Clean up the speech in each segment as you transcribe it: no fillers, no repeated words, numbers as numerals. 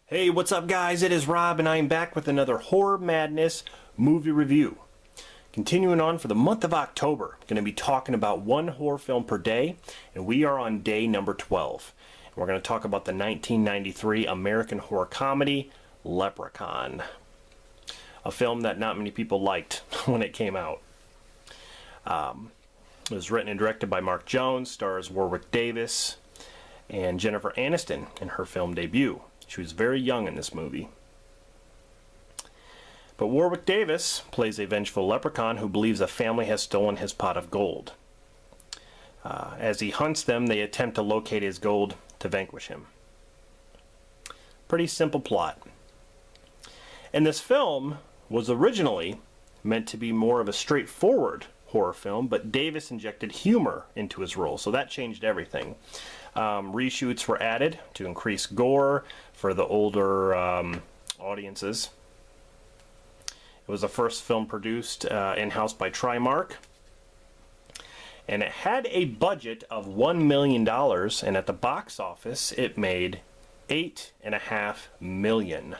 Hey, what's up guys? It is Rob and I am back with another Horror Madness movie review. Continuing on for the month of October, going to be talking about one horror film per day, and we are on day number 12. And we're going to talk about the 1993 American horror comedy, Leprechaun. A film that not many people liked when it came out. It was written and directed by Mark Jones, stars Warwick Davis and Jennifer Aniston in her film debut. She was very young in this movie. But Warwick Davis plays a vengeful leprechaun who believes a family has stolen his pot of gold. As he hunts them, they attempt to locate his gold to vanquish him. Pretty simple plot. And this film was originally meant to be more of a straightforward horror film, but Davis injected humor into his role, so that changed everything. Reshoots were added to increase gore for the older audiences. It was the first film produced in-house by Trimark, and it had a budget of $1 million, and at the box office it made $8.5 million.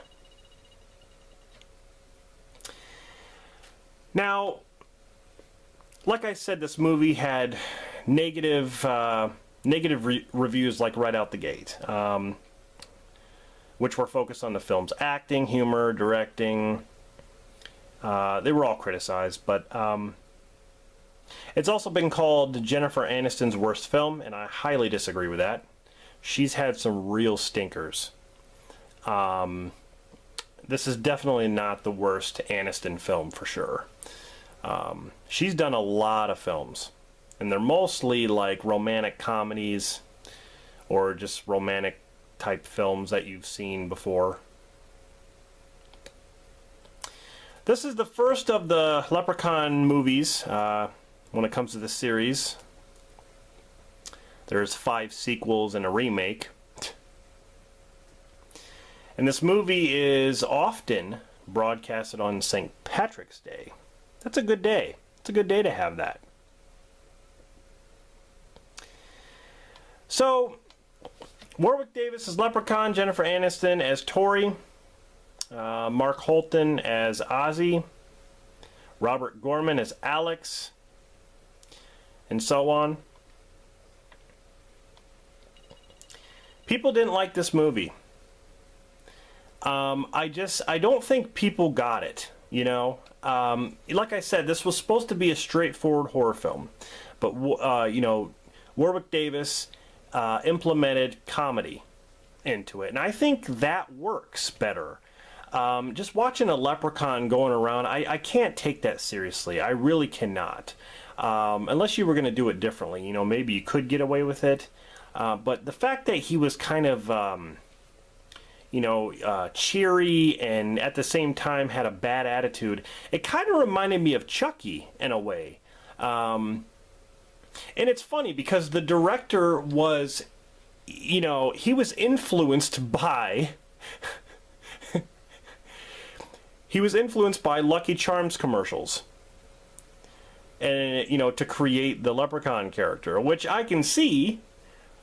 Now, like I said, this movie had negative reviews like right out the gate, which were focused on the film's acting, humor, directing. They were all criticized, but it's also been called Jennifer Aniston's worst film, and I highly disagree with that. She's had some real stinkers. This is definitely not the worst Aniston film for sure. She's done a lot of films, and they're mostly like romantic comedies or just romantic type films that you've seen before. This is the first of the Leprechaun movies when it comes to the series. There's 5 sequels and a remake. And this movie is often broadcasted on St. Patrick's Day. That's a good day. It's a good day to have that. So, Warwick Davis as Leprechaun, Jennifer Aniston as Tori, Mark Holton as Ozzy, Robert Gorman as Alex, and so on. People didn't like this movie. I don't think people got it, you know. Like I said, this was supposed to be a straightforward horror film, but you know, Warwick Davis implemented comedy into it, and I think that works better. Just watching a leprechaun going around, I can't take that seriously. I really cannot. Unless you were going to do it differently, you know, maybe you could get away with it. But the fact that he was kind of, you know, cheery and at the same time had a bad attitude, it kind of reminded me of Chucky in a way. And it's funny because the director was, you know, he was influenced by he was influenced by Lucky Charms commercials, and you know, to create the Leprechaun character, which I can see.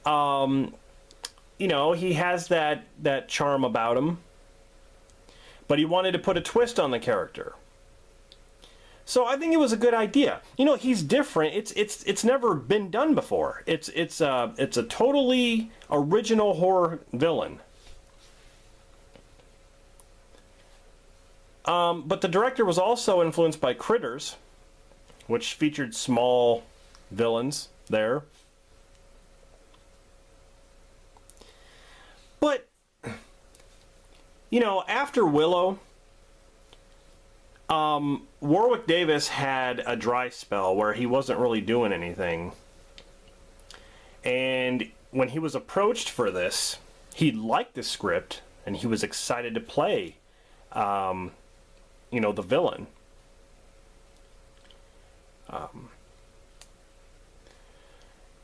You know, he has that charm about him, but he wanted to put a twist on the character. So I think it was a good idea. You know, he's different. It's never been done before. It's a totally original horror villain. But the director was also influenced by Critters, which featured small villains there. But, you know, after Willow, Warwick Davis had a dry spell where he wasn't really doing anything. And when he was approached for this, he liked the script and he was excited to play, you know, the villain.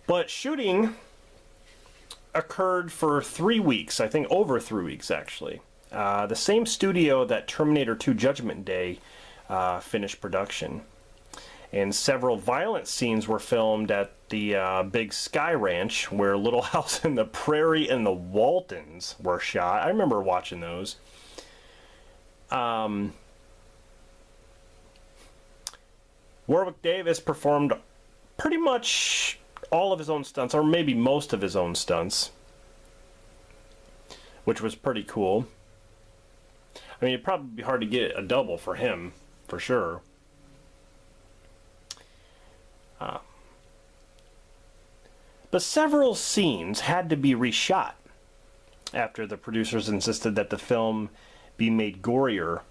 But shooting occurred for 3 weeks, I think over 3 weeks actually. The same studio that Terminator 2 Judgment Day finished production. And several violent scenes were filmed at the Big Sky Ranch, where Little House on the Prairie and the Waltons were shot. I remember watching those. Warwick Davis performed pretty much all of his own stunts, or maybe most of his own stunts, which was pretty cool. I mean, it'd probably be hard to get a double for him, for sure. But several scenes had to be reshot after the producers insisted that the film be made gorier.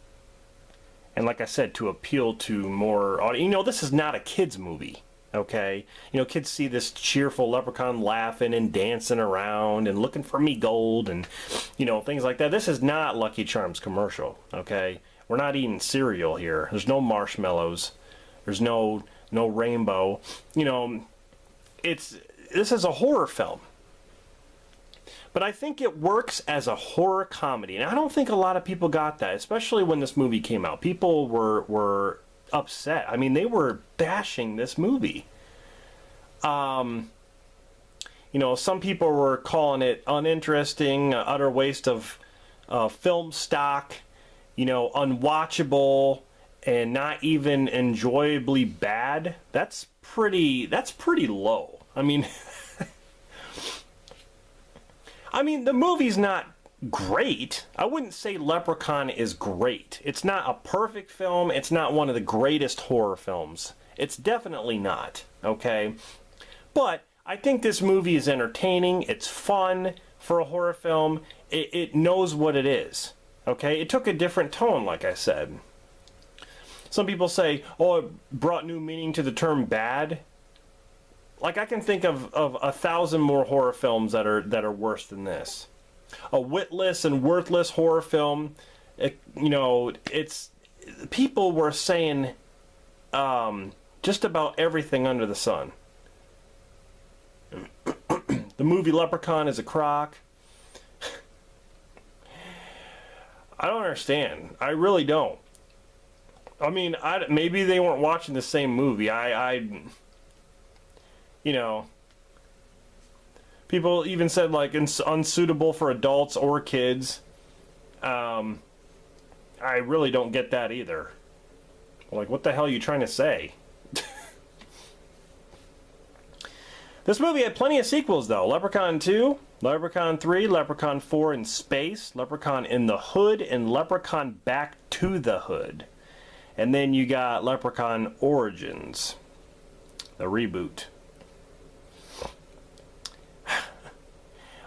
And like I said, to appeal to more audience. You know, this is not a kid's movie, okay? You know, kids see this cheerful leprechaun laughing and dancing around and looking for me gold and, you know, things like that. This is not Lucky Charms commercial, okay? We're not eating cereal here. There's no marshmallows. There's no rainbow. You know, this is a horror film. But I think it works as a horror comedy. And I don't think a lot of people got that, especially when this movie came out. People were upset. I mean, they were bashing this movie. You know, some people were calling it uninteresting, utter waste of film stock, you know, unwatchable, and not even enjoyably bad. That's pretty low. I mean, the movie's not great. I wouldn't say Leprechaun is great. It's not a perfect film. It's not one of the greatest horror films. It's definitely not, okay? But I think this movie is entertaining. It's fun for a horror film. It knows what it is, okay? It took a different tone, like I said. Some people say, oh, it brought new meaning to the term bad. Like, I can think of 1,000 more horror films that are worse than this. A witless and worthless horror film. You know, people were saying just about everything under the sun. The movie Leprechaun is a crock. I don't understand. I really don't. I mean, maybe they weren't watching the same movie. You know, people even said, like, it's unsuitable for adults or kids. I really don't get that either. Like, what the hell are you trying to say? This movie had plenty of sequels, though. Leprechaun 2, Leprechaun 3, Leprechaun 4 in Space, Leprechaun in the Hood, and Leprechaun Back to the Hood. And then you got Leprechaun Origins, the reboot.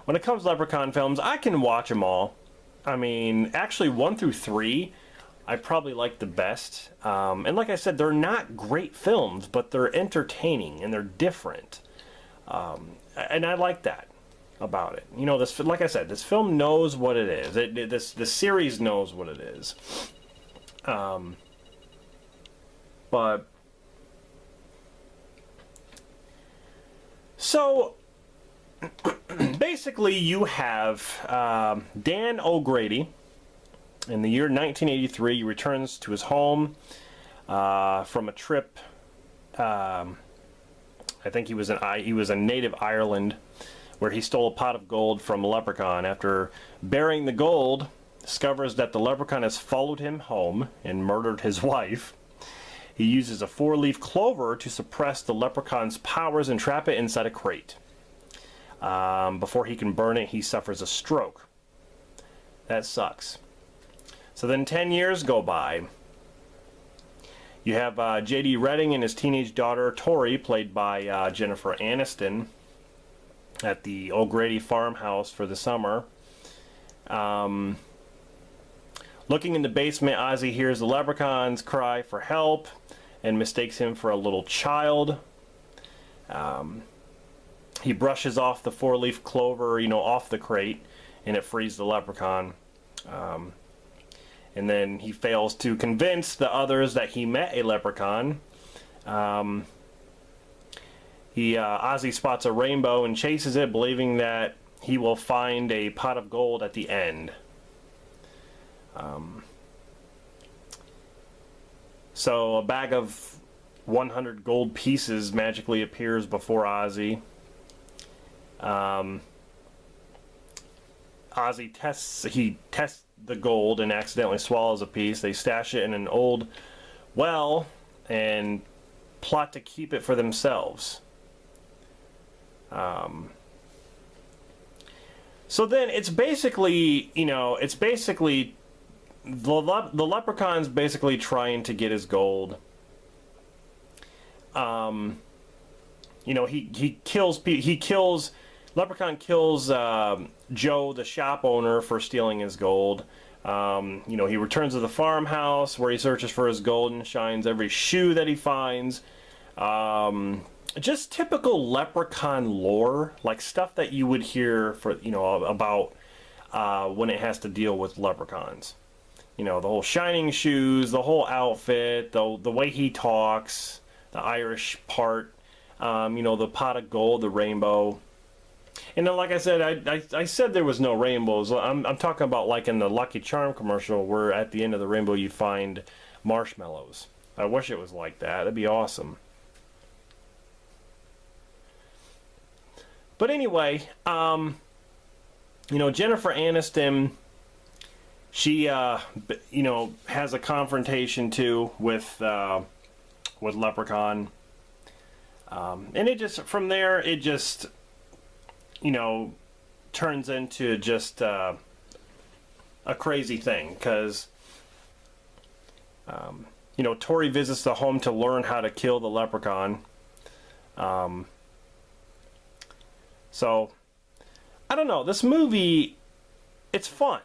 When it comes to Leprechaun films, I can watch them all. I mean, actually 1 through 3, I probably like the best. And like I said, they're not great films, but they're entertaining and they're different. And I like that about it. You know, this, like I said, this film knows what it is. The series knows what it is. But so basically, you have Dan O'Grady. In the year 1983, he returns to his home from a trip. I think he was in native Ireland, where he stole a pot of gold from a leprechaun. After burying the gold, discovers that the leprechaun has followed him home and murdered his wife. He uses a 4-leaf clover to suppress the leprechaun's powers and trap it inside a crate. Before he can burn it, he suffers a stroke. That sucks. So then 10 years go by. You have J.D. Redding and his teenage daughter Tori, played by Jennifer Aniston, at the O'Grady farmhouse for the summer. Looking in the basement, Ozzy hears the leprechaun's cry for help and mistakes him for a little child. He brushes off the 4-leaf clover, you know, off the crate, and it frees the leprechaun. And then he fails to convince the others that he met a leprechaun. Ozzy spots a rainbow and chases it, believing that he will find a pot of gold at the end. So a bag of 100 gold pieces magically appears before Ozzy. Ozzy tests the gold and accidentally swallows a piece. They stash it in an old well and plot to keep it for themselves. So then it's basically, the Leprechaun's basically trying to get his gold. Leprechaun kills Joe, the shop owner, for stealing his gold. He returns to the farmhouse where he searches for his gold and shines every shoe that he finds. Just typical Leprechaun lore, like stuff that you would hear about when it has to deal with leprechauns. The whole shining shoes, the whole outfit, the way he talks, the Irish part, the pot of gold, the rainbow. And then, like I said, I said there was no rainbows. I'm talking about like in the Lucky Charm commercial where at the end of the rainbow you find marshmallows. I wish it was like that. That'd be awesome. But anyway, Jennifer Aniston, she, has a confrontation too with Leprechaun. And it just, from there, it just, turns into just a crazy thing. Because, Tori visits the home to learn how to kill the Leprechaun. So, I don't know. This movie, it's fun.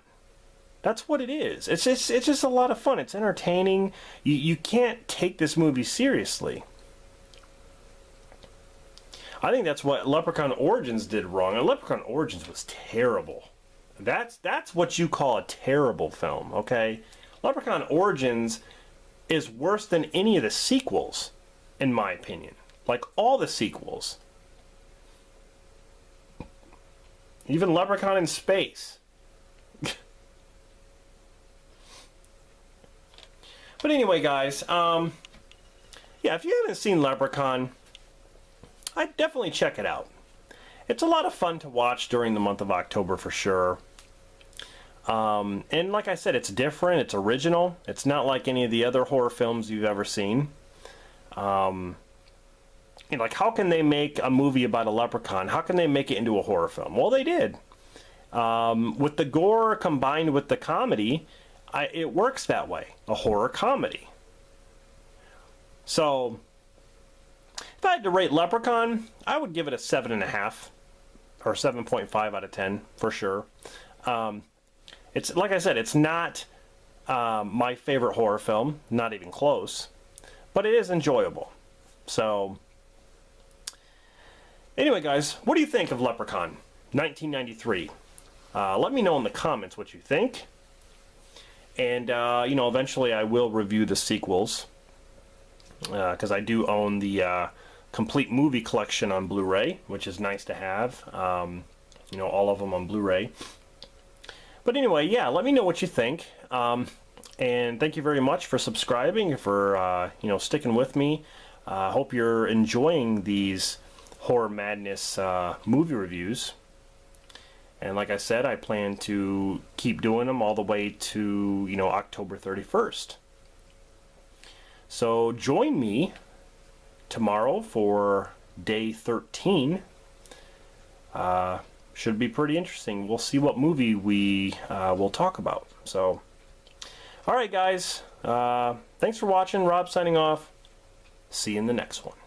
That's what it is. It's just a lot of fun. It's entertaining. You can't take this movie seriously. I think that's what Leprechaun Origins did wrong. And Leprechaun Origins was terrible. That's what you call a terrible film, okay? Leprechaun Origins is worse than any of the sequels, in my opinion. Like, all the sequels. Even Leprechaun in Space. But anyway, guys, yeah, if you haven't seen Leprechaun, I'd definitely check it out. It's a lot of fun to watch during the month of October for sure. And like I said, it's different, it's original. It's not like any of the other horror films you've ever seen. Like, how can they make a movie about a leprechaun? How can they make it into a horror film? Well, they did. With the gore combined with the comedy, it works that way. A horror comedy. So, if I had to rate Leprechaun, I would give it a 7.5 or 7.5 out of 10 for sure. It's like I said, it's not my favorite horror film, not even close, but it is enjoyable. So, anyway, guys, what do you think of Leprechaun 1993? Let me know in the comments what you think. And, eventually I will review the sequels. Because I do own the complete movie collection on Blu-ray, which is nice to have. All of them on Blu-ray. But anyway, yeah, let me know what you think. And thank you very much for subscribing, for, sticking with me. Hope you're enjoying these Horror Madness movie reviews. And like I said, I plan to keep doing them all the way to, October 31st. So join me tomorrow for day 13. Should be pretty interesting. We'll see what movie we will talk about. So, alright guys, thanks for watching. Rob signing off. See you in the next one.